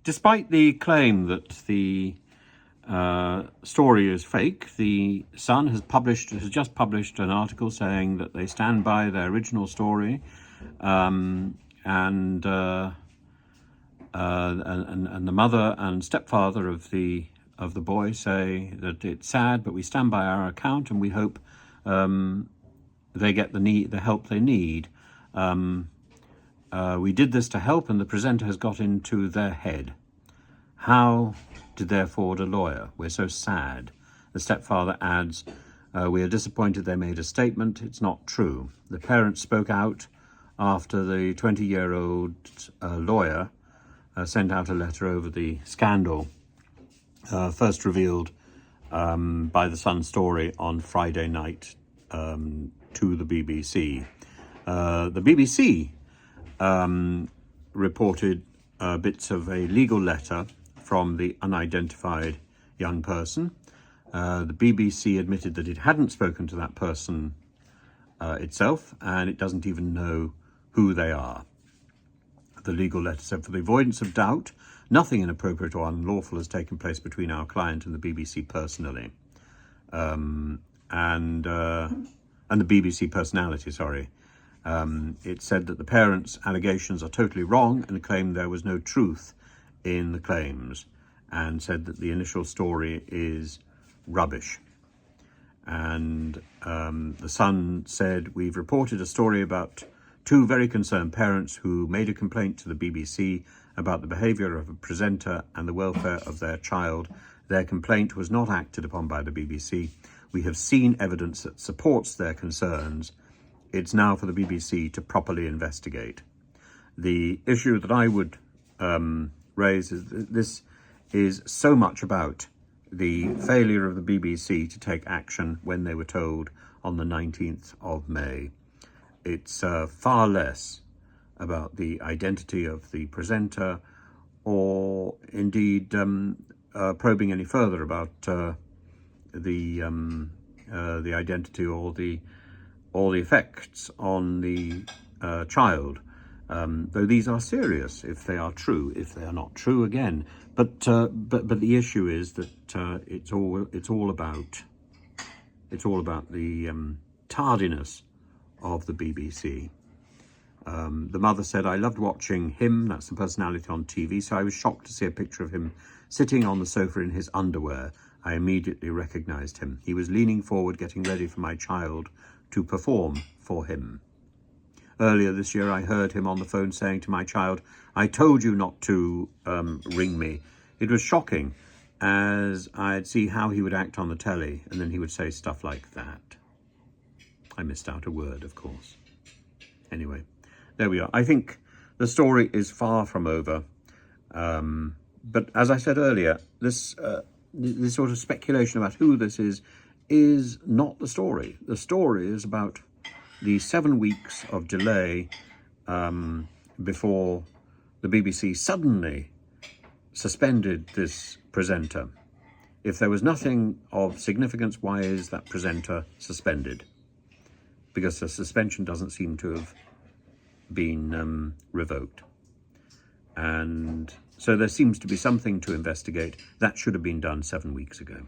Despite the claim that the story is fake, the Sun has just published an article saying that they stand by their original story, and the mother and stepfather of the boy say that it's sad, but we stand by our account, and we hope they get the help they need. We did this to help, and the presenter has got into their head. How did they afford a lawyer? We're so sad. The stepfather adds, we are disappointed they made a statement. It's not true. The parents spoke out after the 20-year-old lawyer sent out a letter over the scandal, first revealed by the Sun story on Friday night to the BBC. The BBC reported bits of a legal letter from the unidentified young person. The BBC admitted that it hadn't spoken to that person itself, and it doesn't even know who they are. The legal letter said, for the avoidance of doubt, nothing inappropriate or unlawful has taken place between our client and the BBC personally. And the BBC personality, sorry. It said that the parents' allegations are totally wrong and claimed there was no truth in the claims, and said that the initial story is rubbish. And the Sun said, we've reported a story about two very concerned parents who made a complaint to the BBC about the behaviour of a presenter and the welfare of their child. Their complaint was not acted upon by the BBC. We have seen evidence that supports their concerns. It's now for the BBC to properly investigate. The issue that I would raise is that this is so much about the failure of the BBC to take action when they were told on the 19th of May. It's far less about the identity of the presenter, or indeed probing any further about the identity or the effects on the child. Though these are serious if they are true. If they are not true, again. But the issue is that it's all about the tardiness of the BBC. The mother said, I loved watching him, that's the personality on TV, so I was shocked to see a picture of him sitting on the sofa in his underwear. I immediately recognised him. He was leaning forward, getting ready for my child to perform for him. Earlier this year, I heard him on the phone saying to my child, I told you not to ring me. It was shocking, as I'd see how he would act on the telly, and then he would say stuff like that. I missed out a word, of course. Anyway, there we are. I think the story is far from over. But as I said earlier, this sort of speculation about who this is not the story. The story is about the 7 weeks of delay before the BBC suddenly suspended this presenter. If there was nothing of significance, why is that presenter suspended? Because the suspension doesn't seem to have been revoked. And so there seems to be something to investigate. That should have been done 7 weeks ago.